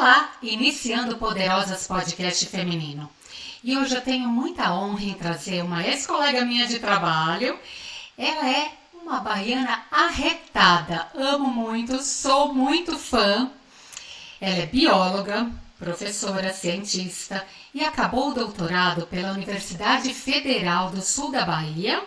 Olá, iniciando o Poderosas Podcast Feminino. E hoje eu tenho muita honra em trazer uma ex-colega minha de trabalho. Ela é uma baiana arretada, amo muito, sou muito fã. Ela é bióloga, professora, cientista e acabou o doutorado pela Universidade Federal do Sul da Bahia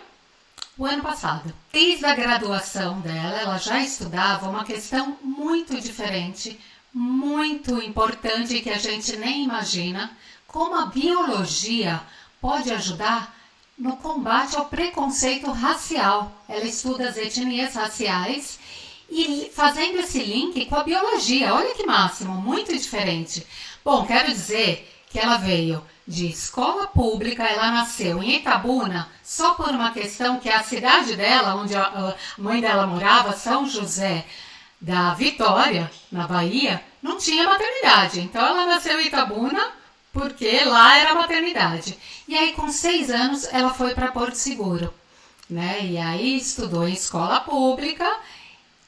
o ano passado. Desde a graduação dela, ela já estudava uma questão muito diferente, muito importante que a gente nem imagina, como a biologia pode ajudar no combate ao preconceito racial. Ela estuda as etnias raciais e fazendo esse link com a biologia. Olha que máximo, muito diferente. Bom, quero dizer que ela veio de escola pública, ela nasceu em Itabuna, só por uma questão que a cidade dela, onde a mãe dela morava, São José da Vitória, na Bahia, não tinha maternidade. Então ela nasceu em Itabuna porque lá era maternidade. E aí com 6 anos ela foi para Porto Seguro, né? E aí estudou em escola pública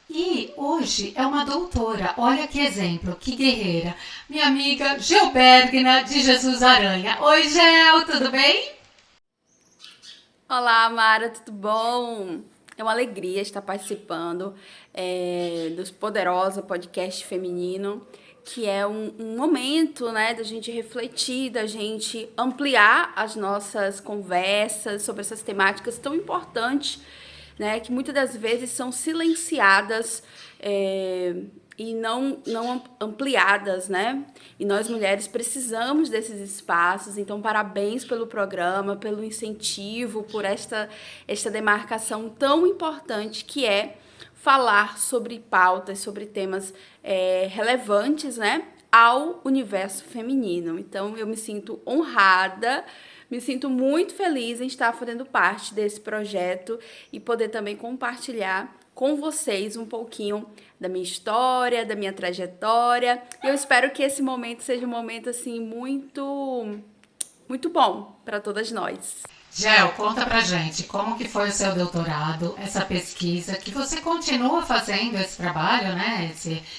e hoje é uma doutora. Olha que exemplo, que guerreira. Minha amiga Gilbergna de Jesus Aranha. Oi, Gel, tudo bem? Olá, Mara, tudo bom? É uma alegria estar participando dos Poderosa Podcast Feminino, que é um momento, né, da gente refletir, da gente ampliar as nossas conversas sobre essas temáticas tão importantes, né, que muitas das vezes são silenciadas e não ampliadas, né? E nós mulheres precisamos desses espaços, então parabéns pelo programa, pelo incentivo, por esta demarcação tão importante que é falar sobre pautas, sobre temas relevantes, né, ao universo feminino. Então eu me sinto honrada, me sinto muito feliz em estar fazendo parte desse projeto e poder também compartilhar com vocês um pouquinho da minha história, da minha trajetória. E eu espero que esse momento seja um momento assim muito bom para todas nós. Gel, conta pra gente como que foi o seu doutorado, essa pesquisa, que você continua fazendo esse trabalho, né?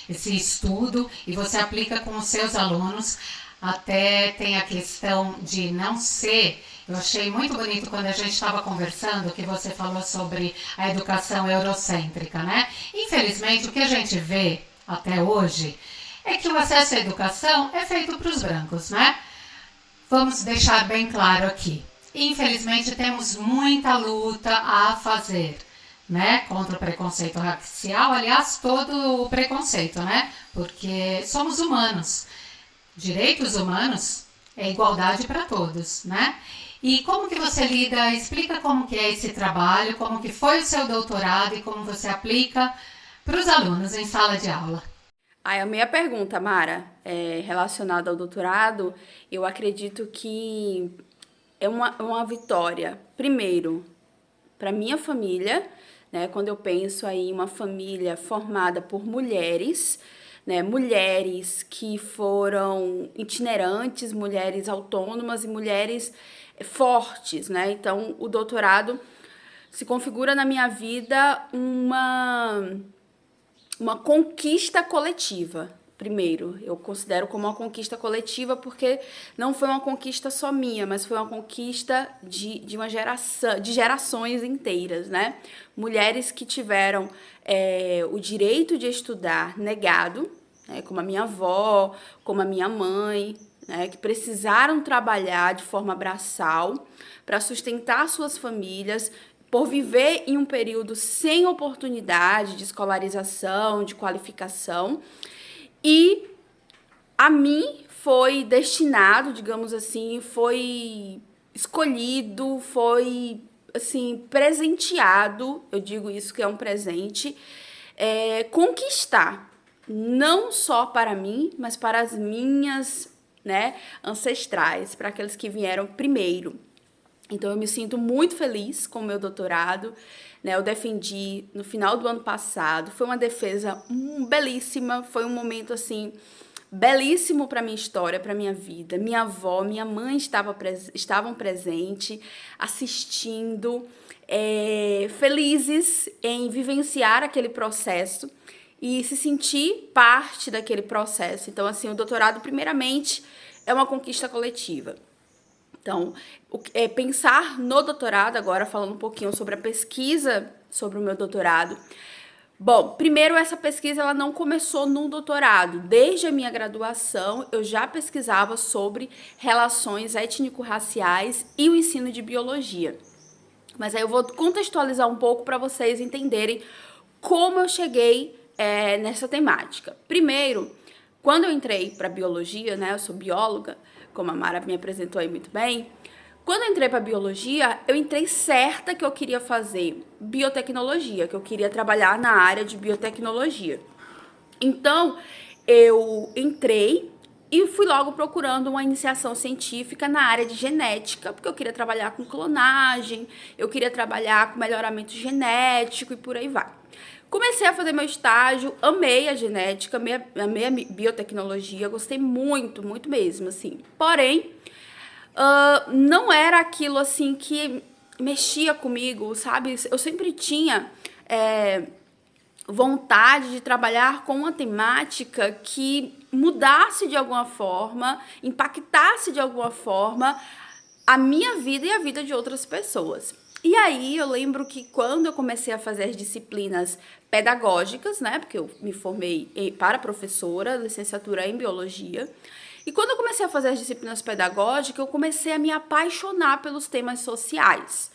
Esse estudo, e você aplica com os seus alunos. Até tem a questão de não ser. Eu achei muito bonito quando a gente estava conversando que você falou sobre a educação eurocêntrica, né? Infelizmente, o que a gente vê até hoje é que o acesso à educação é feito para os brancos, né? Vamos deixar bem claro aqui. Infelizmente, temos muita luta a fazer, né? Contra o preconceito racial, aliás, todo o preconceito, né? Porque somos humanos. Direitos humanos é igualdade para todos, né? E como que você lida, explica como que é esse trabalho, como que foi o seu doutorado e como você aplica para os alunos em sala de aula. A minha pergunta, Mara, relacionada ao doutorado, eu acredito que é uma vitória, primeiro, para minha família, né? Quando eu penso aí em uma família formada por mulheres, né, mulheres que foram itinerantes, mulheres autônomas e mulheres fortes, né? Então, o doutorado se configura na minha vida uma conquista coletiva. Primeiro, eu considero como uma conquista coletiva porque não foi uma conquista só minha, mas foi uma conquista de uma geração, de gerações inteiras, né? Mulheres que tiveram o direito de estudar negado, né? Como a minha avó, como a minha mãe, né? Que precisaram trabalhar de forma braçal para sustentar suas famílias, por viver em um período sem oportunidade de escolarização, de qualificação. E a mim foi destinado, digamos assim, foi escolhido, foi assim, presenteado, eu digo isso que é um presente, conquistar, não só para mim, mas para as minhas, né, ancestrais, para aqueles que vieram primeiro. Então, eu me sinto muito feliz com o meu doutorado, né? Eu defendi no final do ano passado. Foi uma defesa belíssima, foi um momento, belíssimo para minha história, para minha vida. Minha avó, minha mãe estavam presentes, assistindo, felizes em vivenciar aquele processo. e se sentir parte daquele processo. Então, assim, o doutorado, primeiramente, é uma conquista coletiva. Então, pensar no doutorado, agora falando um pouquinho sobre a pesquisa sobre o meu doutorado. Bom, primeiro, essa pesquisa ela não começou no doutorado. Desde a minha graduação, eu já pesquisava sobre relações étnico-raciais e o ensino de biologia. Mas aí eu vou contextualizar um pouco para vocês entenderem como eu cheguei nessa temática. Primeiro, quando eu entrei para biologia, né, eu sou bióloga, como a Mara me apresentou aí muito bem. Quando eu entrei para biologia, eu entrei certa que eu queria fazer biotecnologia, que eu queria trabalhar na área de biotecnologia. Então, eu entrei e fui logo procurando uma iniciação científica na área de genética, porque eu queria trabalhar com clonagem, eu queria trabalhar com melhoramento genético e por aí vai. Comecei a fazer meu estágio, amei a genética, amei a biotecnologia, gostei muito, muito mesmo, assim. Porém, não era aquilo, assim, que mexia comigo, sabe? Eu sempre tinha vontade de trabalhar com uma temática que mudasse de alguma forma, impactasse de alguma forma a minha vida e a vida de outras pessoas. E aí eu lembro que quando eu comecei a fazer as disciplinas pedagógicas, né, porque eu me formei para professora, licenciatura em biologia, e quando eu comecei a fazer as disciplinas pedagógicas, eu comecei a me apaixonar pelos temas sociais.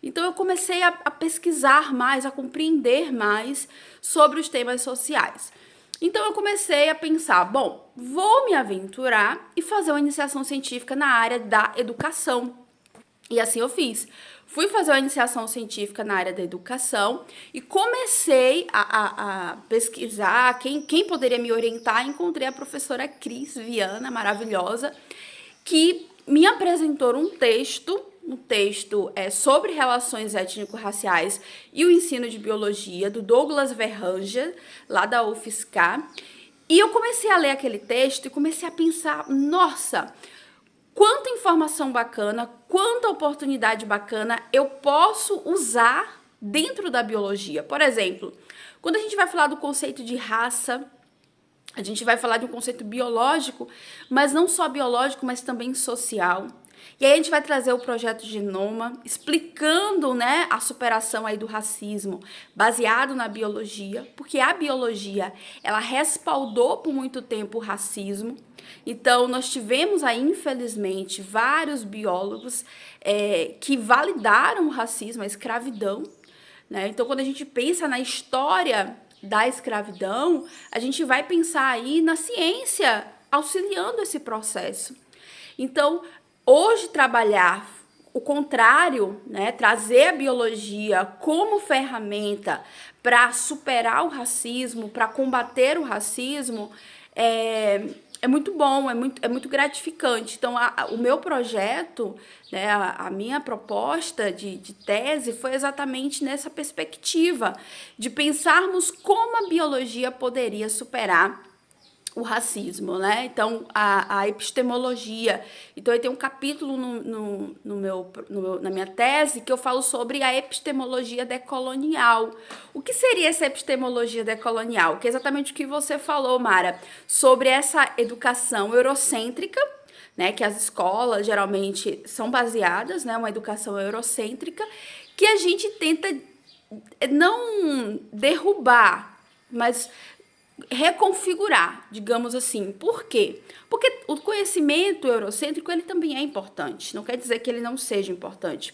Então eu comecei a pesquisar mais, a compreender mais sobre os temas sociais. Então eu comecei a pensar, bom, vou me aventurar e fazer uma iniciação científica na área da educação. E assim eu fiz. Fui fazer uma iniciação científica na área da educação e comecei a pesquisar quem poderia me orientar. Encontrei a professora Cris Viana, maravilhosa, que me apresentou um texto sobre relações étnico-raciais e o ensino de biologia, do Douglas Verhanger, lá da UFSCar. E eu comecei a ler aquele texto e comecei a pensar, nossa, quanta informação bacana, quanta oportunidade bacana eu posso usar dentro da biologia. Por exemplo, quando a gente vai falar do conceito de raça, a gente vai falar de um conceito biológico, mas não só biológico, mas também social. E aí a gente vai trazer o projeto Genoma, explicando, né, a superação aí do racismo, baseado na biologia, porque a biologia, ela respaldou por muito tempo o racismo. Então, nós tivemos aí, infelizmente, vários biólogos que validaram o racismo, a escravidão, né? Então, quando a gente pensa na história da escravidão, a gente vai pensar aí na ciência auxiliando esse processo. Então, hoje trabalhar o contrário, né, trazer a biologia como ferramenta para superar o racismo, para combater o racismo, é muito bom, é muito gratificante. Então, o meu projeto, né, a minha proposta de tese foi exatamente nessa perspectiva, de pensarmos como a biologia poderia superar o racismo, né? Então, a epistemologia. Então, tem um capítulo na minha tese que eu falo sobre a epistemologia decolonial. O que seria essa epistemologia decolonial? Que é exatamente o que você falou, Mara, sobre essa educação eurocêntrica, né? Que as escolas geralmente são baseadas, né? Uma educação eurocêntrica, que a gente tenta não derrubar, mas reconfigurar, digamos assim. Por quê? Porque o conhecimento eurocêntrico, ele também é importante. Não quer dizer que ele não seja importante,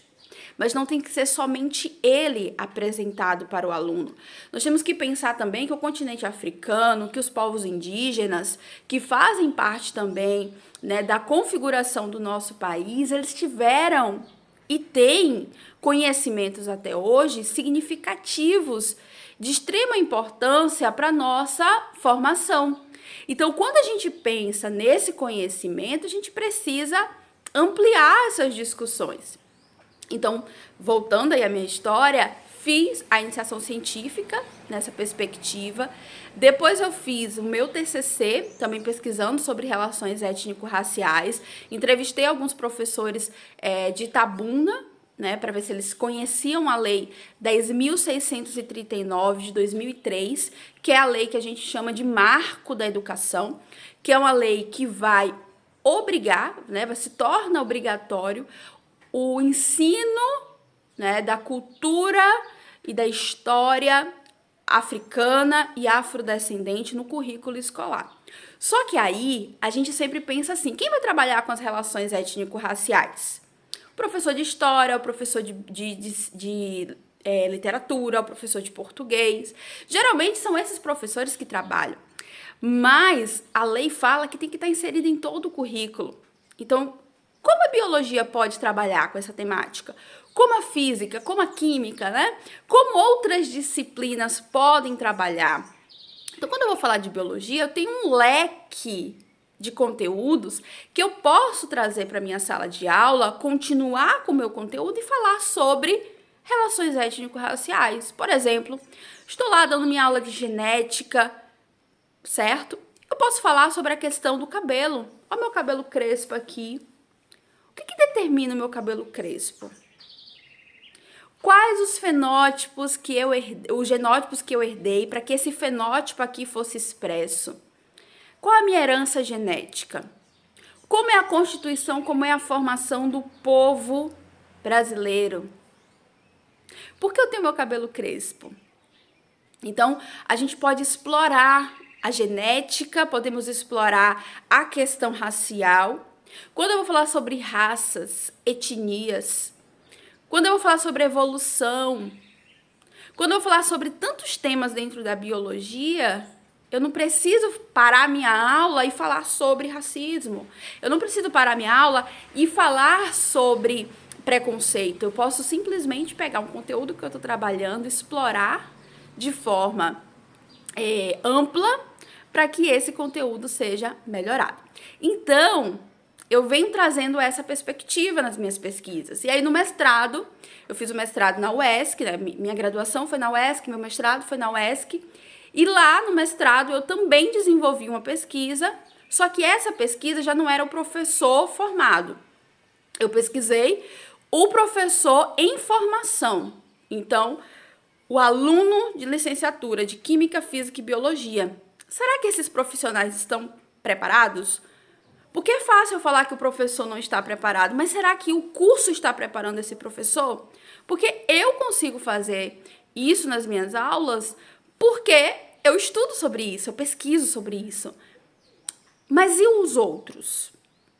mas não tem que ser somente ele apresentado para o aluno. Nós temos que pensar também que o continente africano, que os povos indígenas, que fazem parte também, né, da configuração do nosso país, eles tiveram e têm conhecimentos até hoje significativos de extrema importância para a nossa formação. Então, quando a gente pensa nesse conhecimento, a gente precisa ampliar essas discussões. Então, voltando aí à minha história, fiz a iniciação científica nessa perspectiva. Depois eu fiz o meu TCC, também pesquisando sobre relações étnico-raciais. Entrevistei alguns professores de Itabuna, né, para ver se eles conheciam a Lei 10.639 de 2003, que é a lei que a gente chama de Marco da Educação, que é uma lei que vai obrigar, né, se torna obrigatório o ensino, né, da cultura e da história africana e afrodescendente no currículo escolar. Só que aí a gente sempre pensa assim, quem vai trabalhar com as relações étnico-raciais? O professor de história, o professor de literatura, o professor de português. Geralmente são esses professores que trabalham. Mas a lei fala que tem que estar inserida em todo o currículo. Então, como a biologia pode trabalhar com essa temática? Como a física, como a química, né? Como outras disciplinas podem trabalhar? Então, quando eu vou falar de biologia, eu tenho um leque de conteúdos que eu posso trazer para minha sala de aula, continuar com o meu conteúdo e falar sobre relações étnico-raciais. Por exemplo, estou lá dando minha aula de genética, certo? Eu posso falar sobre a questão do cabelo. Olha o meu cabelo crespo aqui. O que determina o meu cabelo crespo? Quais os fenótipos que eu herdei, os genótipos que eu herdei para que esse fenótipo aqui fosse expresso? Qual a minha herança genética? Como é a constituição, como é a formação do povo brasileiro? Por que eu tenho meu cabelo crespo? Então, a gente pode explorar a genética, podemos explorar a questão racial. Quando eu vou falar sobre raças, etnias, quando eu vou falar sobre evolução, quando eu vou falar sobre tantos temas dentro da biologia, eu não preciso parar minha aula e falar sobre racismo. Eu não preciso parar minha aula e falar sobre preconceito. Eu posso simplesmente pegar um conteúdo que eu estou trabalhando, explorar de forma ampla para que esse conteúdo seja melhorado. Então, eu venho trazendo essa perspectiva nas minhas pesquisas. E aí, no mestrado, eu fiz o mestrado na UESC, né? Minha graduação foi na UESC, meu mestrado foi na UESC. E lá no mestrado, eu também desenvolvi uma pesquisa, só que essa pesquisa já não era o professor formado. Eu pesquisei o professor em formação. Então, o aluno de licenciatura de Química, Física e Biologia. Será que esses profissionais estão preparados? Porque é fácil eu falar que o professor não está preparado, mas será que o curso está preparando esse professor? Porque eu consigo fazer isso nas minhas aulas porque eu estudo sobre isso, eu pesquiso sobre isso. Mas e os outros?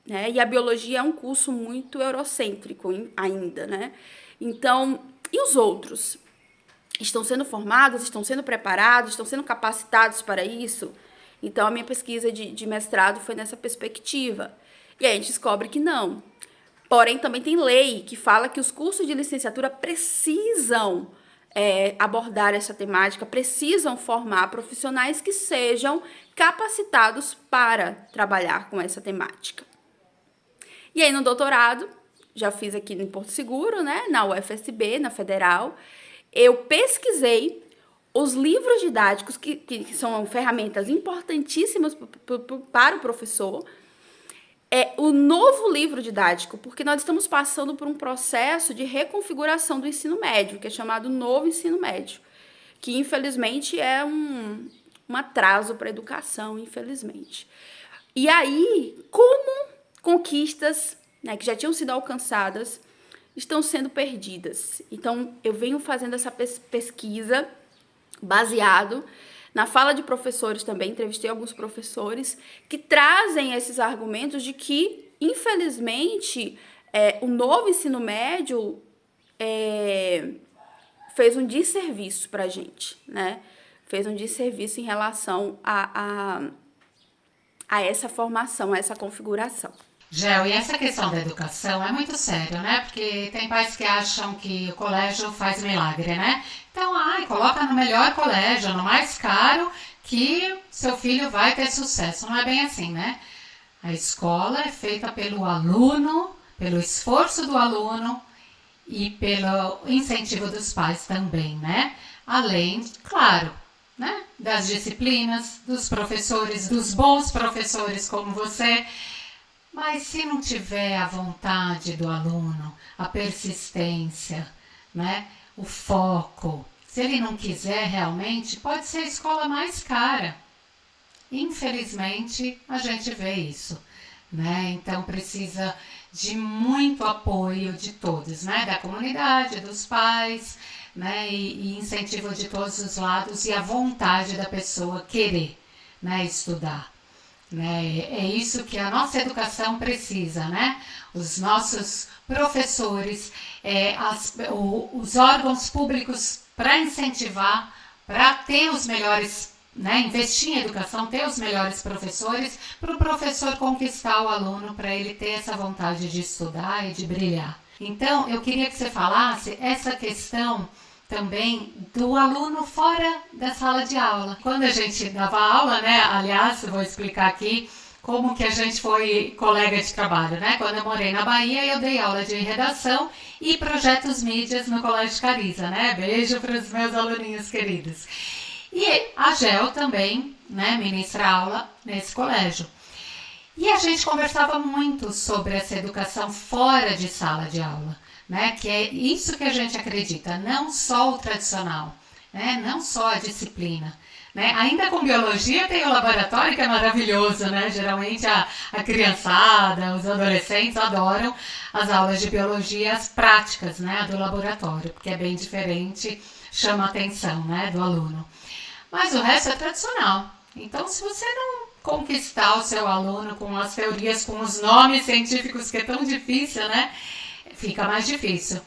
Né? E a biologia é um curso muito eurocêntrico ainda, né? Então, e os outros? Estão sendo formados, estão sendo preparados, estão sendo capacitados para isso? Então, a minha pesquisa de mestrado foi nessa perspectiva. E aí a gente descobre que não. Porém, também tem lei que fala que os cursos de licenciatura precisam abordar essa temática, precisam formar profissionais que sejam capacitados para trabalhar com essa temática. E aí, no doutorado, já fiz aqui em Porto Seguro, né, na UFSB, na Federal, eu pesquisei os livros didáticos, que são ferramentas importantíssimas para o professor, o novo livro didático, porque nós estamos passando por um processo de reconfiguração do ensino médio, que é chamado novo ensino médio, que infelizmente é um atraso para a educação, infelizmente. E aí, como conquistas, né, que já tinham sido alcançadas estão sendo perdidas? Então, eu venho fazendo essa pesquisa baseado na fala de professores também, entrevistei alguns professores que trazem esses argumentos de que, infelizmente, o novo ensino médio fez um desserviço para a gente, né? Fez um desserviço em relação a essa formação, a essa configuração. Gel, e essa questão da educação é muito sério, né? Porque tem pais que acham que o colégio faz milagre, né? Então, coloca no melhor colégio, no mais caro, que seu filho vai ter sucesso. Não é bem assim, né? A escola é feita pelo aluno, pelo esforço do aluno e pelo incentivo dos pais também, né? Além, claro, né, das disciplinas, dos professores, dos bons professores como você. Mas se não tiver a vontade do aluno, a persistência, né, o foco, se ele não quiser realmente, pode ser a escola mais cara. Infelizmente, a gente vê isso, né? Então precisa de muito apoio de todos, né? Da comunidade, dos pais, né? E incentivo de todos os lados e a vontade da pessoa querer, né? Estudar. Né? É isso que a nossa educação precisa, né? Os nossos professores, os órgãos públicos para incentivar, para ter os melhores, né? Investir em educação, ter os melhores professores, para o professor conquistar o aluno, para ele ter essa vontade de estudar e de brilhar. Então, eu queria que você falasse essa questão também do aluno fora da sala de aula. Quando a gente dava aula, né? Aliás, eu vou explicar aqui como que a gente foi colega de trabalho, né? Quando eu morei na Bahia, eu dei aula de redação e projetos mídias no Colégio Cariza, né? Beijo para os meus aluninhos queridos. E a GEL também, né? Ministra aula nesse colégio. E a gente conversava muito sobre essa educação fora de sala de aula. Né? Que é isso que a gente acredita, não só o tradicional, né? Não só a disciplina. Né? Ainda com biologia tem o laboratório que é maravilhoso, né? Geralmente a criançada, os adolescentes adoram as aulas de biologia, as práticas, né? Do laboratório, porque é bem diferente, chama a atenção, né? Do aluno. Mas o resto é tradicional. Então, se você não conquistar o seu aluno com as teorias, com os nomes científicos que é tão difícil, né? Fica mais difícil.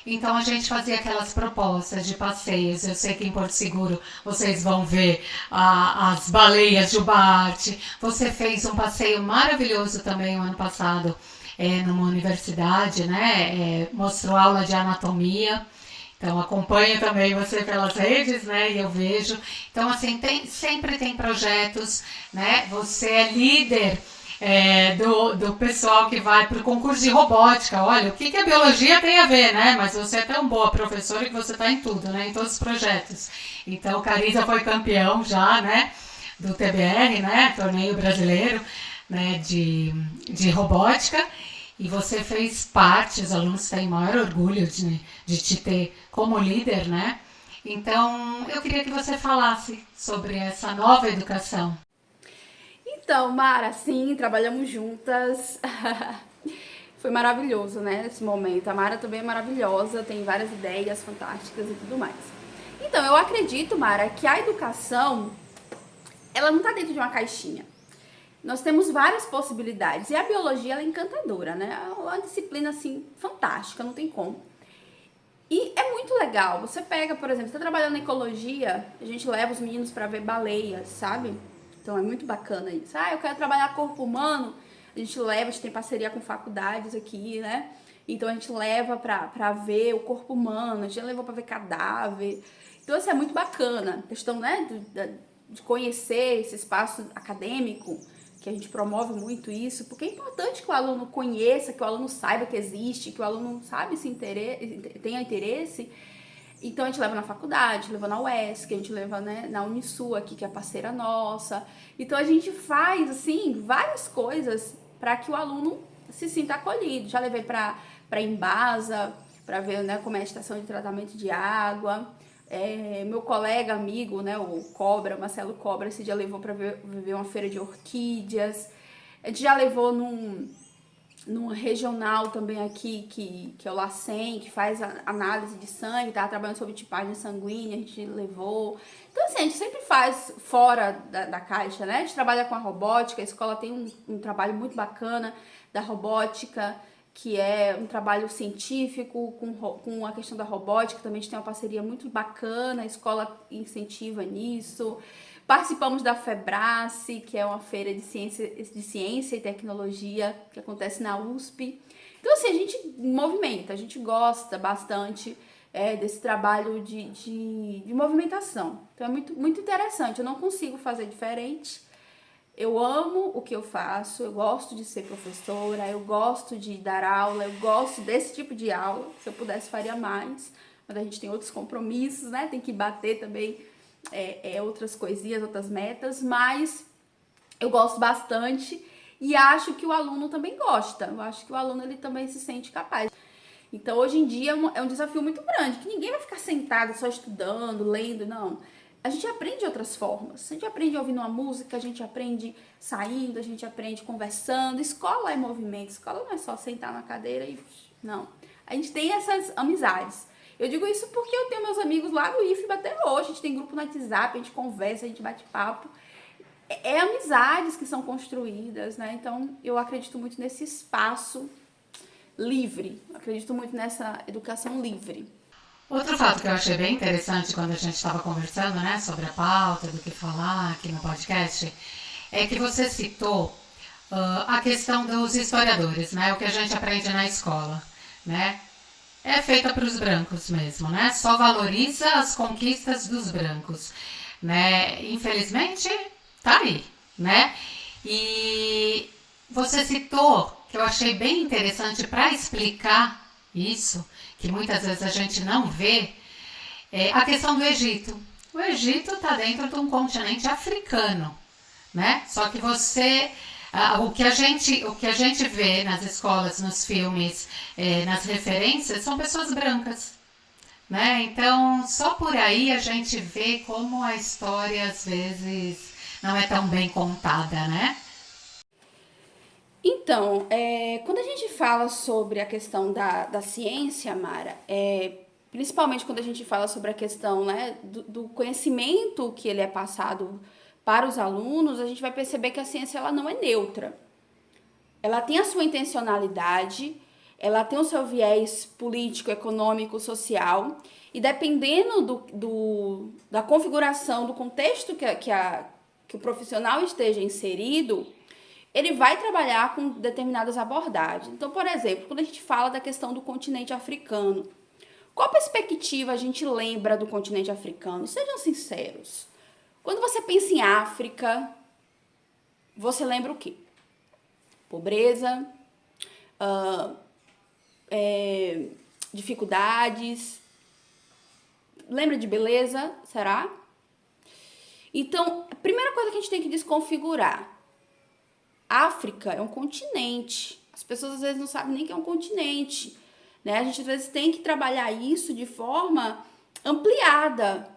Então a gente fazia aquelas propostas de passeios. Eu sei que em Porto Seguro vocês vão ver as baleias de Jubarte. Você fez um passeio maravilhoso também o ano passado numa universidade, né? Mostrou aula de anatomia. Então acompanho também você pelas redes, né? E eu vejo. Então assim, sempre tem projetos, né? Você é líder do pessoal que vai para o concurso de robótica. Olha, o que a biologia tem a ver, né? Mas você é tão boa professora que você está em tudo, né? Em todos os projetos. Então, o Cariza foi campeão já, né? Do TBR, né? Torneio brasileiro, né? De robótica. E você fez parte, os alunos têm maior orgulho de te ter como líder, né? Então, eu queria que você falasse sobre essa nova educação. Então, Mara, sim, trabalhamos juntas. Foi maravilhoso, né, esse momento. A Mara também é maravilhosa, tem várias ideias fantásticas e tudo mais. Então, eu acredito, Mara, que a educação, ela não tá dentro de uma caixinha. Nós temos várias possibilidades. E a biologia, ela é encantadora, né? É uma disciplina, assim, fantástica, não tem como. E é muito legal. Você pega, por exemplo, você tá trabalhando na ecologia, a gente leva os meninos para ver baleias, sabe? Então é muito bacana isso. Eu quero trabalhar corpo humano, a gente leva, a gente tem parceria com faculdades aqui, né? Então a gente leva pra ver o corpo humano, a gente já levou pra ver cadáver. Então isso é muito bacana. A questão, né, de conhecer esse espaço acadêmico, que a gente promove muito isso, porque é importante que o aluno conheça, que o aluno saiba que existe, que o aluno sabe tenha interesse. Então a gente leva na faculdade, leva na UESC, a gente leva, né, na Unisul aqui, que é parceira nossa. Então a gente faz, assim, várias coisas para que o aluno se sinta acolhido. Já levei para Embasa, para ver, né, como é a estação de tratamento de água. Meu colega, amigo, né, o Cobra, Marcelo Cobra, esse dia levou para ver uma feira de orquídeas. A gente já levou num regional também aqui, que é o LACEN, que faz análise de sangue, tá trabalhando sobre tipagem sanguínea, a gente levou. Então, assim, a gente sempre faz fora da caixa, né? A gente trabalha com a robótica, a escola tem um trabalho muito bacana da robótica, que é um trabalho científico com a questão da robótica, também a gente tem uma parceria muito bacana, a escola incentiva nisso. Participamos da FEBRACE, que é uma feira de ciência e tecnologia que acontece na USP. Então, assim, a gente movimenta, a gente gosta bastante desse trabalho de movimentação. Então, é muito, muito interessante. Eu não consigo fazer diferente. Eu amo o que eu faço, eu gosto de ser professora, eu gosto de dar aula, eu gosto desse tipo de aula. Se eu pudesse, faria mais. Mas a gente tem outros compromissos, né? Tem que bater também outras coisinhas, outras metas, mas eu gosto bastante. e acho que o aluno também gosta. Eu acho que o aluno ele também se sente capaz. Então, hoje em dia é um desafio muito grande, que ninguém vai ficar sentado só estudando, lendo, não. A gente aprende de outras formas. A gente aprende ouvindo uma música, a gente aprende saindo, a gente aprende conversando. Escola é movimento, escola não é só sentar na cadeira e... Não. A gente tem essas amizades. Eu digo isso porque eu tenho meus amigos lá do IFBA até hoje. A gente tem grupo no WhatsApp, a gente conversa, a gente bate papo. É amizades que são construídas, né? Então, eu acredito muito nesse espaço livre. Eu acredito muito nessa educação livre. Outro fato que eu achei bem interessante quando a gente estava conversando, né, sobre a pauta, do que falar aqui no podcast, é que você citou a questão dos historiadores, né, o que a gente aprende na escola, né, é feita para os brancos mesmo, né, só valoriza as conquistas dos brancos, né, infelizmente tá aí, né, e você citou, que eu achei bem interessante para explicar isso, que muitas vezes a gente não vê, a questão do Egito. O Egito está dentro de um continente africano, né? Só que o que a gente vê nas escolas, nos filmes, nas referências, são pessoas brancas, né? Então, só por aí a gente vê como a história às vezes não é tão bem contada, né? Então, quando a gente fala sobre a questão da ciência, Mara, principalmente quando a gente fala sobre a questão, né, do conhecimento que ele é passado para os alunos, a gente vai perceber que a ciência ela não é neutra. Ela tem a sua intencionalidade, ela tem o seu viés político, econômico, social, e dependendo da configuração, do contexto que o profissional esteja inserido, ele vai trabalhar com determinadas abordagens. Então, por exemplo, quando a gente fala da questão do continente africano, qual perspectiva a gente lembra do continente africano? Sejam sinceros. Quando você pensa em África, você lembra o quê? Pobreza, dificuldades, lembra de beleza, será? Então, a primeira coisa que a gente tem que desconfigurar, África é um continente. As pessoas às vezes não sabem nem que é um continente, né? A gente às vezes tem que trabalhar isso de forma ampliada.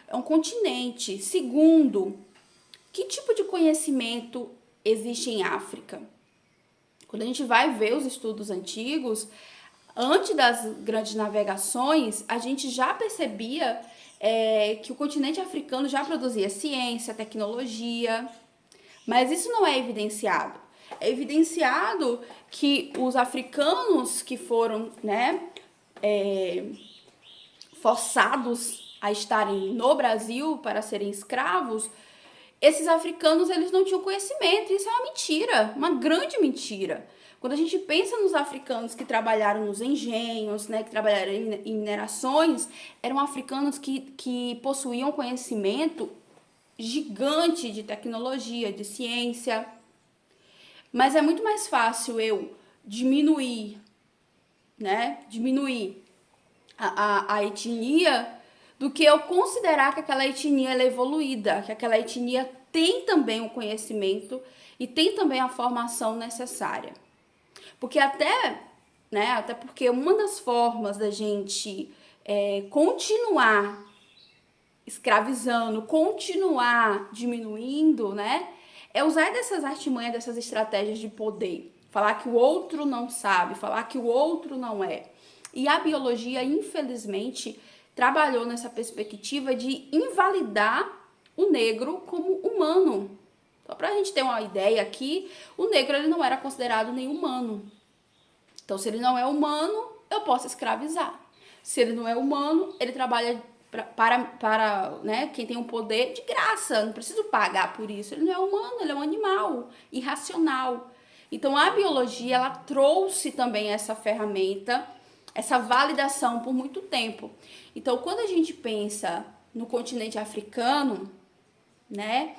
É um continente. Segundo, que tipo de conhecimento existe em África? Quando a gente vai ver os estudos antigos, antes das grandes navegações, a gente já percebia que o continente africano já produzia ciência, tecnologia, mas isso não é evidenciado. É evidenciado que os africanos que foram, né, forçados a estarem no Brasil para serem escravos, esses africanos eles não tinham conhecimento. Isso é uma mentira, uma grande mentira. Quando a gente pensa nos africanos que trabalharam nos engenhos, né, que trabalharam em minerações, eram africanos que possuíam conhecimento gigante de tecnologia, de ciência. Mas é muito mais fácil eu diminuir, né? Diminuir a etnia do que eu considerar que aquela etnia é evoluída, que aquela etnia tem também o conhecimento e tem também a formação necessária. Porque até porque uma das formas da gente continuar escravizando, continuar diminuindo, né? É usar dessas artimanhas, dessas estratégias de poder. Falar que o outro não sabe, falar que o outro não é. E a biologia, infelizmente, trabalhou nessa perspectiva de invalidar o negro como humano. Só pra gente ter uma ideia aqui, o negro ele não era considerado nem humano. Então, se ele não é humano, eu posso escravizar. Se ele não é humano, ele trabalha para né, quem tem um poder de graça, não preciso pagar por isso. Ele não é humano, ele é um animal irracional. Então a biologia ela trouxe também essa ferramenta, essa validação por muito tempo. Então quando a gente pensa no continente africano, né,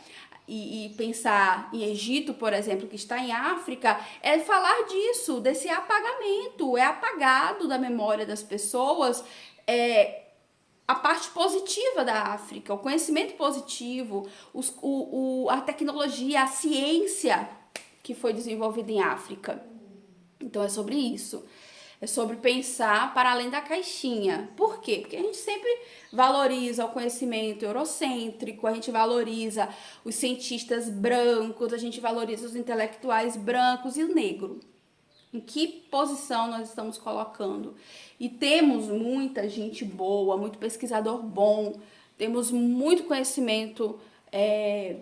e pensar em Egito, por exemplo, que está em África, é falar disso, desse apagamento, é apagado da memória das pessoas, a parte positiva da África, o conhecimento positivo, a tecnologia, a ciência que foi desenvolvida em África. Então é sobre isso. É sobre pensar para além da caixinha. Por quê? Porque a gente sempre valoriza o conhecimento eurocêntrico, a gente valoriza os cientistas brancos, a gente valoriza os intelectuais brancos e o negro. Em que posição nós estamos colocando? E temos muita gente boa, muito pesquisador bom, temos muito conhecimento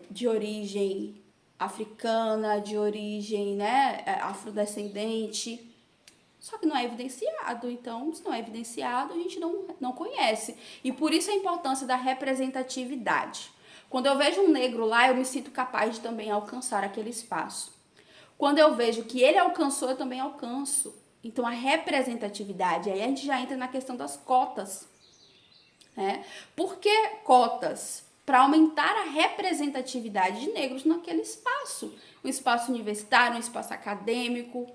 de origem africana, de origem, né, afrodescendente, só que não é evidenciado. Então, se não é evidenciado, a gente não conhece. E por isso a importância da representatividade. Quando eu vejo um negro lá, eu me sinto capaz de também alcançar aquele espaço. Quando eu vejo que ele alcançou, eu também alcanço. Então, a representatividade, aí a gente já entra na questão das cotas, né? Por que cotas? Para aumentar a representatividade de negros naquele espaço. Um espaço universitário, um espaço acadêmico,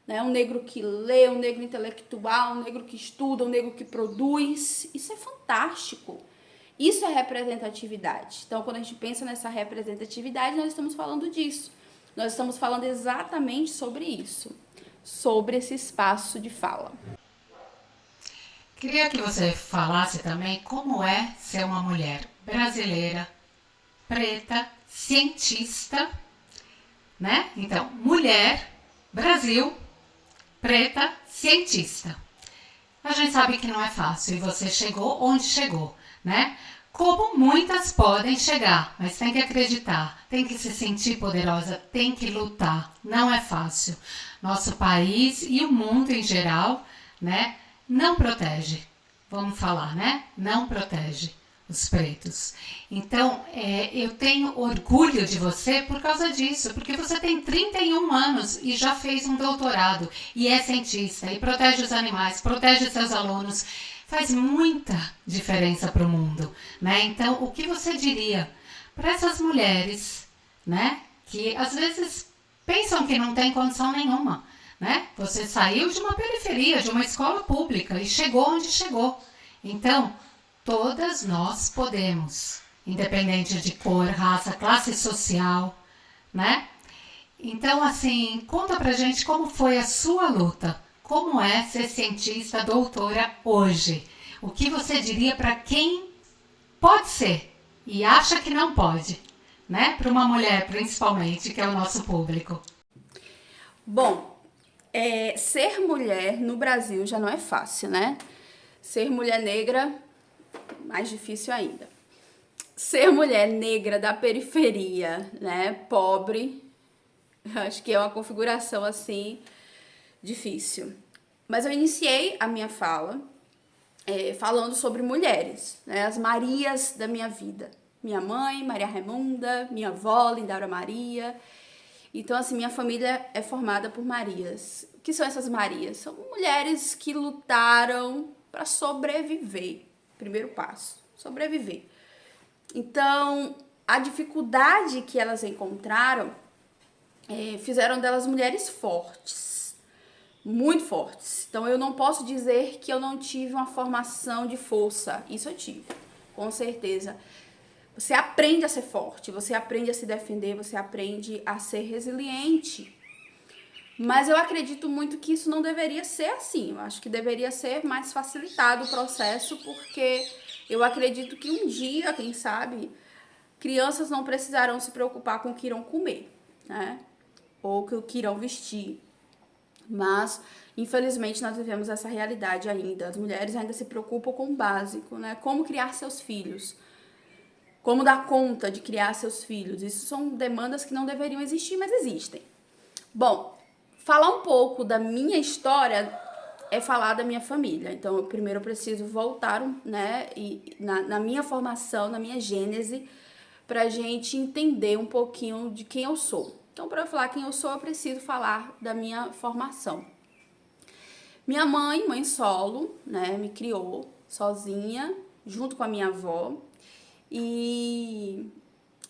né? Um negro que lê, um negro intelectual, um negro que estuda, um negro que produz. Isso é fantástico. Isso é representatividade. Então, quando a gente pensa nessa representatividade, nós estamos falando disso. Nós estamos falando exatamente sobre isso, sobre esse espaço de fala. Queria que você falasse também como é ser uma mulher brasileira, preta, cientista, né? Então, mulher, Brasil, preta, cientista. A gente sabe que não é fácil e você chegou onde chegou, né? Como muitas podem chegar, mas tem que acreditar, tem que se sentir poderosa, tem que lutar. Não é fácil. Nosso país e o mundo em geral, né, não protege. Vamos falar, né? Não protege os pretos. Então, eu tenho orgulho de você por causa disso, porque você tem 31 anos e já fez um doutorado e é cientista e protege os animais, protege seus alunos. Faz muita diferença para o mundo, né? Então, o que você diria para essas mulheres, né, que às vezes pensam que não tem condição nenhuma, né? Você saiu de uma periferia, de uma escola pública e chegou onde chegou. Então, todas nós podemos, independente de cor, raça, classe social, né? Então, assim, conta pra gente como foi a sua luta. Como é ser cientista, doutora hoje? O que você diria para quem pode ser e acha que não pode, né? Para uma mulher, principalmente, que é o nosso público. Bom, ser mulher no Brasil já não é fácil, né? Ser mulher negra, mais difícil ainda. Ser mulher negra da periferia, né? Pobre, acho que é uma configuração assim difícil. Mas eu iniciei a minha fala falando sobre mulheres, né? As Marias da minha vida. Minha mãe, Maria Raimunda, minha avó, Lindaura Maria. Então, assim, minha família é formada por Marias. O que são essas Marias? São mulheres que lutaram para sobreviver. Primeiro passo, sobreviver. Então, a dificuldade que elas encontraram fizeram delas mulheres fortes, muito fortes. Então, eu não posso dizer que eu não tive uma formação de força. Isso eu tive, com certeza. Você aprende a ser forte, você aprende a se defender, você aprende a ser resiliente. Mas eu acredito muito que isso não deveria ser assim. Eu acho que deveria ser mais facilitado o processo, porque eu acredito que um dia, quem sabe, crianças não precisarão se preocupar com o que irão comer, né? Ou com o que irão vestir. Mas, infelizmente, nós vivemos essa realidade ainda. As mulheres ainda se preocupam com o básico, né? Como criar seus filhos. Como dar conta de criar seus filhos. Isso são demandas que não deveriam existir, mas existem. Bom, falar um pouco da minha história é falar da minha família. Então, primeiro eu preciso voltar, né, na minha formação, na minha gênese, pra gente entender um pouquinho de quem eu sou. Então, para eu falar quem eu sou, eu preciso falar da minha formação. Minha mãe solo, né, me criou sozinha, junto com a minha avó. E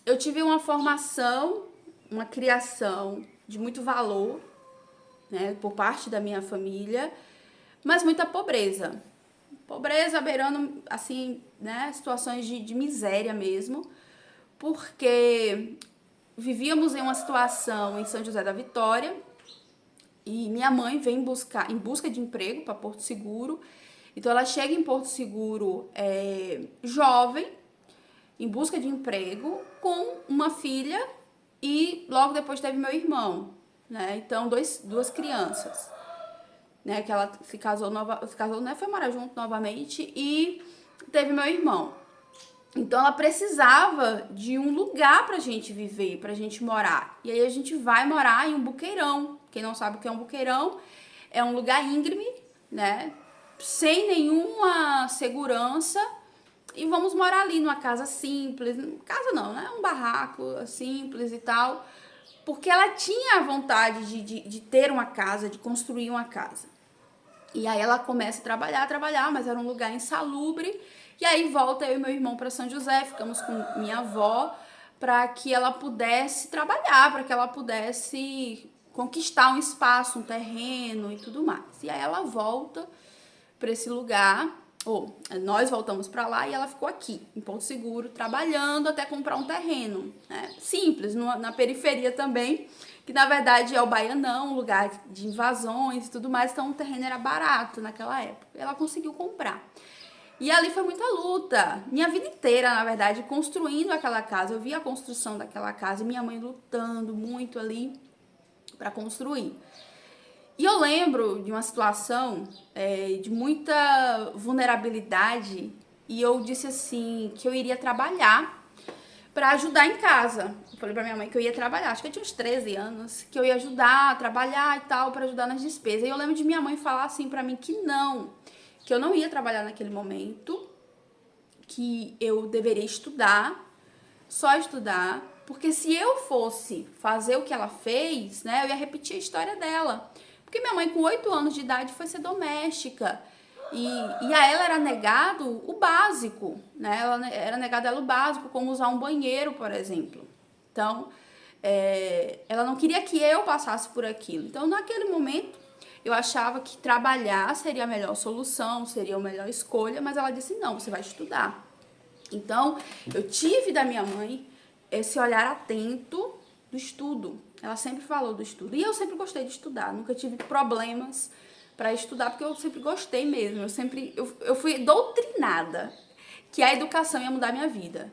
eu tive uma formação, uma criação de muito valor, né, por parte da minha família, mas muita pobreza. Pobreza beirando, assim, né, situações de miséria mesmo, porque vivíamos em uma situação em São José da Vitória e minha mãe vem em busca de emprego para Porto Seguro. Então ela chega em Porto Seguro jovem, em busca de emprego, com uma filha e logo depois teve meu irmão, né? Então duas crianças, né? Que ela se casou, né? Foi morar junto novamente e teve meu irmão. Então ela precisava de um lugar pra gente viver, pra gente morar. E aí a gente vai morar em um buqueirão. Quem não sabe o que é um buqueirão, é um lugar íngreme, né? Sem nenhuma segurança. E vamos morar ali numa casa simples. Casa não, né? Um barraco simples e tal. Porque ela tinha a vontade de ter uma casa, de construir uma casa. E aí ela começa a trabalhar, mas era um lugar insalubre. E aí volta eu e meu irmão para São José, ficamos com minha avó para que ela pudesse trabalhar, para que ela pudesse conquistar um espaço, um terreno e tudo mais. E aí ela volta para esse lugar, ou nós voltamos para lá e ela ficou aqui, em Porto Seguro, trabalhando até comprar um terreno, né? Simples, na periferia também, que na verdade é o Baianão, um lugar de invasões e tudo mais, então o terreno era barato naquela época. Ela conseguiu comprar. E ali foi muita luta, minha vida inteira, na verdade, construindo aquela casa. Eu vi a construção daquela casa e minha mãe lutando muito ali para construir. E eu lembro de uma situação de muita vulnerabilidade e eu disse assim que eu iria trabalhar para ajudar em casa. Eu falei para minha mãe que eu ia trabalhar, acho que eu tinha uns 13 anos, que eu ia ajudar a trabalhar e tal, para ajudar nas despesas. E eu lembro de minha mãe falar assim para mim que eu não ia trabalhar naquele momento, que eu deveria estudar, só estudar, porque se eu fosse fazer o que ela fez, né, eu ia repetir a história dela. Porque minha mãe, com 8 anos de idade, foi ser doméstica. E a ela era negado o básico, né? Era negado ela o básico, como usar um banheiro, por exemplo. Então, ela não queria que eu passasse por aquilo. Então, naquele momento, eu achava que trabalhar seria a melhor solução, seria a melhor escolha, mas ela disse, não, você vai estudar. Então, eu tive da minha mãe esse olhar atento do estudo. Ela sempre falou do estudo. E eu sempre gostei de estudar, nunca tive problemas para estudar, porque eu sempre gostei mesmo. Eu fui doutrinada que a educação ia mudar minha vida.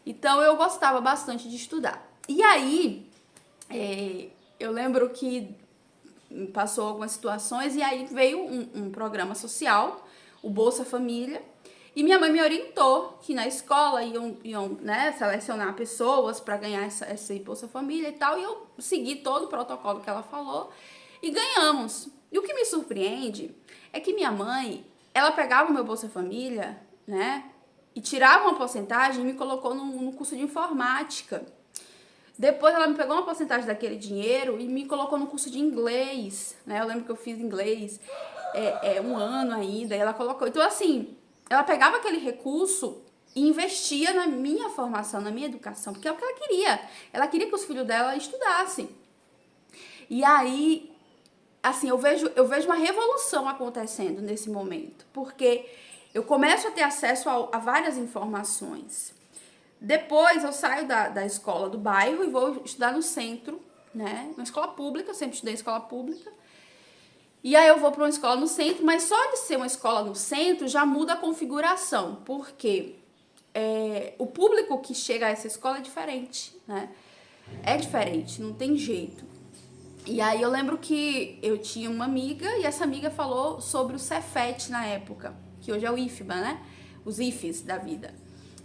Então, eu gostava bastante de estudar. E aí, eu lembro que passou algumas situações e aí veio um programa social, o Bolsa Família, e minha mãe me orientou que na escola iam né, selecionar pessoas para ganhar essa Bolsa Família e tal, e eu segui todo o protocolo que ela falou e ganhamos. E o que me surpreende é que minha mãe, ela pegava o meu Bolsa Família, né, e tirava uma porcentagem e me colocou no curso de informática. Depois ela me pegou uma porcentagem daquele dinheiro e me colocou no curso de inglês, né? Eu lembro que eu fiz inglês 1 ano ainda, e ela colocou. Então, assim, ela pegava aquele recurso e investia na minha formação, na minha educação, porque é o que ela queria. Ela queria que os filhos dela estudassem. E aí, assim, eu vejo uma revolução acontecendo nesse momento, porque eu começo a ter acesso a várias informações. Depois eu saio da escola do bairro e vou estudar no centro, né? Uma escola pública, eu sempre estudei em escola pública. E aí eu vou para uma escola no centro, mas só de ser uma escola no centro já muda a configuração, porque o público que chega a essa escola é diferente, né? É diferente, não tem jeito. E aí eu lembro que eu tinha uma amiga e essa amiga falou sobre o Cefet na época, que hoje é o IFBA, né? Os IFES da vida.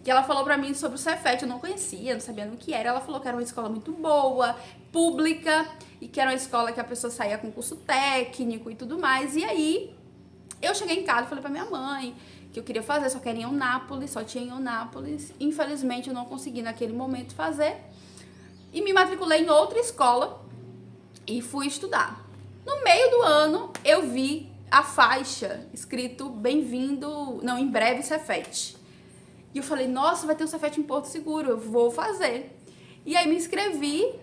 Que ela falou pra mim sobre o Cefet, eu não conhecia, não sabia o que era. Ela falou que era uma escola muito boa, pública, e que era uma escola que a pessoa saía com curso técnico e tudo mais. E aí, eu cheguei em casa e falei pra minha mãe que eu queria fazer, só que era em Eunápolis, só tinha em Eunápolis. Infelizmente, eu não consegui naquele momento fazer. E me matriculei em outra escola e fui estudar. No meio do ano, eu vi a faixa escrito bem-vindo, não, em breve Cefet. E eu falei, nossa, vai ter um Cefet em Porto Seguro, eu vou fazer. E aí me inscrevi,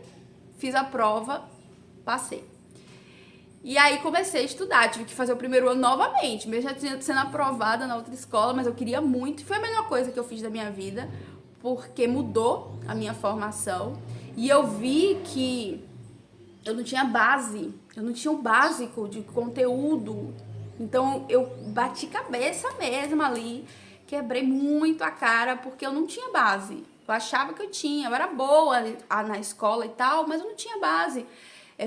fiz a prova, passei. E aí comecei a estudar, tive que fazer o primeiro ano novamente, mesmo já tinha sendo aprovada na outra escola, mas eu queria muito. E foi a melhor coisa que eu fiz da minha vida, porque mudou a minha formação. E eu vi que eu não tinha base, eu não tinha o básico de conteúdo. Então eu bati cabeça mesmo ali, quebrei muito a cara porque eu não tinha base. Eu achava que eu tinha, eu era boa na escola e tal, mas eu não tinha base.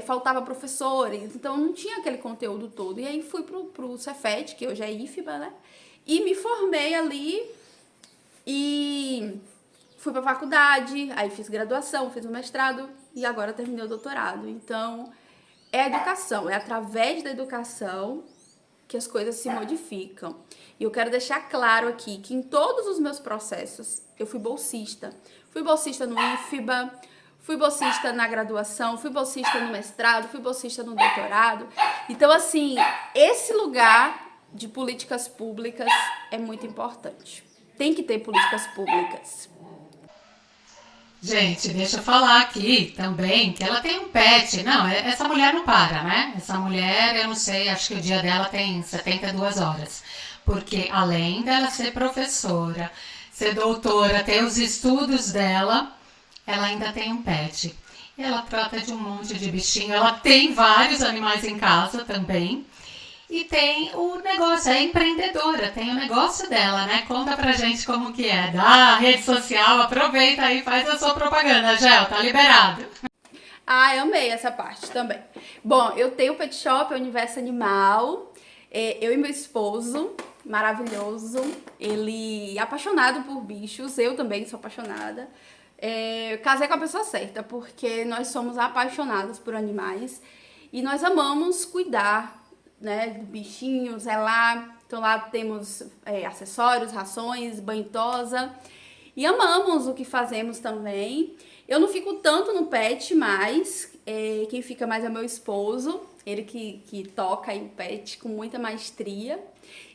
Faltava professores, então eu não tinha aquele conteúdo todo. E aí fui pro Cefet, que hoje é IFBA, né? E me formei ali e fui pra faculdade, aí fiz graduação, fiz o mestrado e agora terminei o doutorado. Então, é a educação, é através da educação que as coisas se modificam. E eu quero deixar claro aqui que em todos os meus processos eu fui bolsista. Fui bolsista no IFBA, fui bolsista na graduação, fui bolsista no mestrado, fui bolsista no doutorado. Então, assim, esse lugar de políticas públicas é muito importante. Tem que ter políticas públicas. Gente, deixa eu falar aqui também que ela tem um pet. Não, essa mulher não para, né? Essa mulher, eu não sei, acho que o dia dela tem 72 horas. Porque além dela ser professora, ser doutora, ter os estudos dela, ela ainda tem um pet. E ela trata de um monte de bichinho. Ela tem vários animais em casa também. E tem o negócio, é empreendedora, tem o negócio dela, né? Conta pra gente como que é. Dá rede social, aproveita aí e faz a sua propaganda, Gel, tá liberado. Ah, eu amei essa parte também. Bom, eu tenho o pet shop, é Universo Animal. Eu e meu esposo, maravilhoso. Ele é apaixonado por bichos, eu também sou apaixonada. Eu casei com a pessoa certa, porque nós somos apaixonados por animais. E nós amamos cuidar, né, de bichinhos, lá. Então lá temos acessórios, rações, banho-tosa. E amamos o que fazemos também. Eu não fico tanto no pet mais, quem fica mais é meu esposo, ele que toca aí o pet com muita maestria.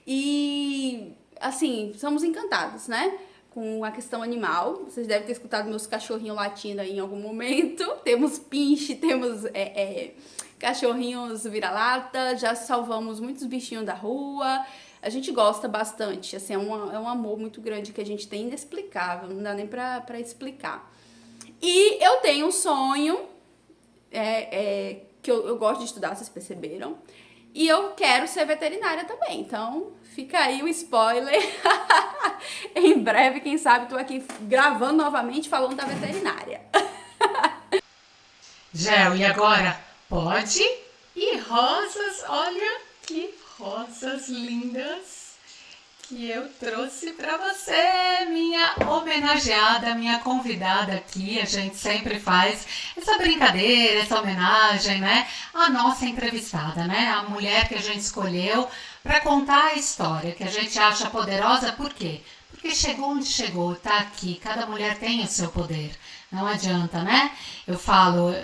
E, assim, somos encantados, né? Com a questão animal. Vocês devem ter escutado meus cachorrinhos latindo aí em algum momento. Temos pinche, temos cachorrinhos vira-lata, já salvamos muitos bichinhos da rua. A gente gosta bastante, assim, é um amor muito grande que a gente tem, inexplicável, não dá nem pra explicar. E eu tenho um sonho, que eu gosto de estudar, vocês perceberam, e eu quero ser veterinária também, então fica aí o spoiler. Em breve, quem sabe, tô aqui gravando novamente falando da veterinária. Gel, e agora? Pode? E rosas, olha que rosas lindas que eu trouxe para você, minha homenageada, minha convidada aqui. A gente sempre faz essa brincadeira, essa homenagem, né? A nossa entrevistada, né? A mulher que a gente escolheu para contar a história, que a gente acha poderosa. Por quê? Porque chegou onde chegou, tá aqui. Cada mulher tem o seu poder. Não adianta, né? Eu falo...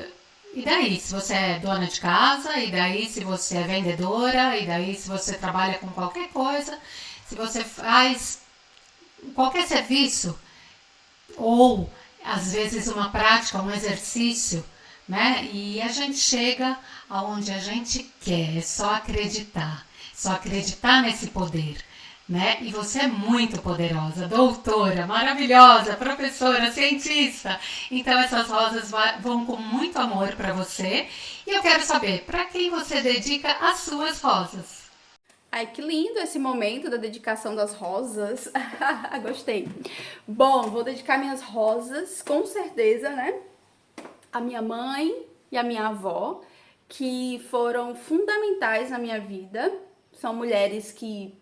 E daí, se você é dona de casa, e daí se você é vendedora, e daí se você trabalha com qualquer coisa, se você faz qualquer serviço, ou às vezes uma prática, um exercício, né? E a gente chega aonde a gente quer, é só acreditar nesse poder. Né? E você é muito poderosa, doutora, maravilhosa, professora, cientista. Então essas rosas vão com muito amor para você. E eu quero saber, para quem você dedica as suas rosas? Ai, que lindo esse momento da dedicação das rosas. Gostei. Bom, vou dedicar minhas rosas, com certeza, né? A minha mãe e a minha avó, que foram fundamentais na minha vida. São mulheres que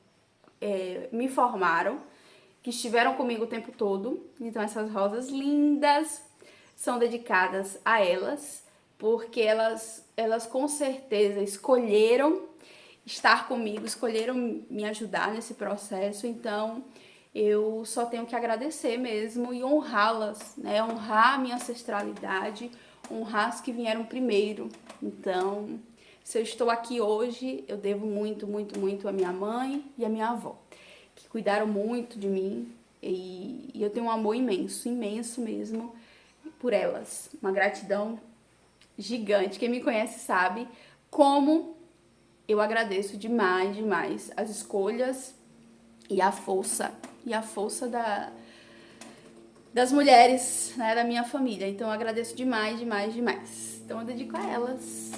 me formaram, que estiveram comigo o tempo todo. Então essas rosas lindas são dedicadas a elas, porque elas com certeza escolheram estar comigo, escolheram me ajudar nesse processo. Então eu só tenho que agradecer mesmo e honrá-las, né? Honrar a minha ancestralidade, honrar as que vieram primeiro. Então, se eu estou aqui hoje, eu devo muito, muito, muito à minha mãe e à minha avó, que cuidaram muito de mim, e eu tenho um amor imenso, imenso mesmo, por elas. Uma gratidão gigante. Quem me conhece sabe como eu agradeço demais, demais as escolhas e a força das mulheres, né, da minha família. Então eu agradeço demais, demais, demais. Então eu dedico a elas.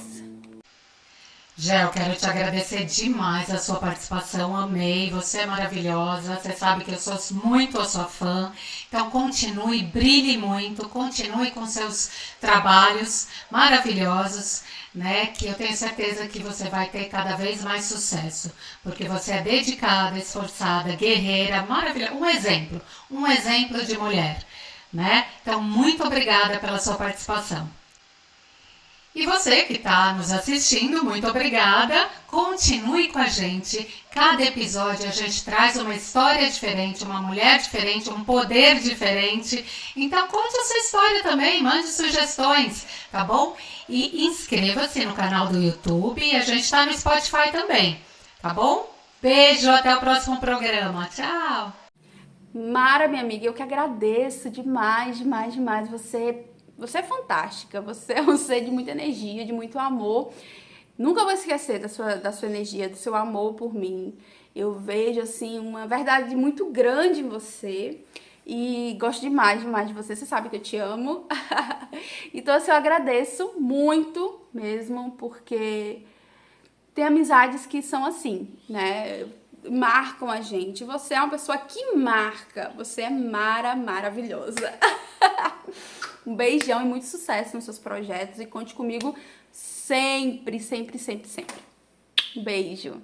Gé, eu quero te agradecer demais a sua participação, amei, você é maravilhosa, você sabe que eu sou muito a sua fã, então continue, brilhe muito, continue com seus trabalhos maravilhosos, né, que eu tenho certeza que você vai ter cada vez mais sucesso, porque você é dedicada, esforçada, guerreira, maravilhosa, um exemplo de mulher, né, então muito obrigada pela sua participação. E você que está nos assistindo, muito obrigada. Continue com a gente. Cada episódio a gente traz uma história diferente, uma mulher diferente, um poder diferente. Então conte a sua história também, mande sugestões, tá bom? E inscreva-se no canal do YouTube e a gente está no Spotify também, tá bom? Beijo, até o próximo programa. Tchau! Mara, minha amiga, eu que agradeço demais, demais, demais. Você é fantástica, você é um ser de muita energia, de muito amor. Nunca vou esquecer da sua energia, do seu amor por mim. Eu vejo, assim, uma verdade muito grande em você e gosto demais, demais de você. Você sabe que eu te amo. Então, assim, eu agradeço muito mesmo, porque tem amizades que são assim, né? Marcam a gente. Você é uma pessoa que marca. Você é maravilhosa. Um beijão e muito sucesso nos seus projetos e conte comigo sempre, sempre, sempre, sempre. Um beijo.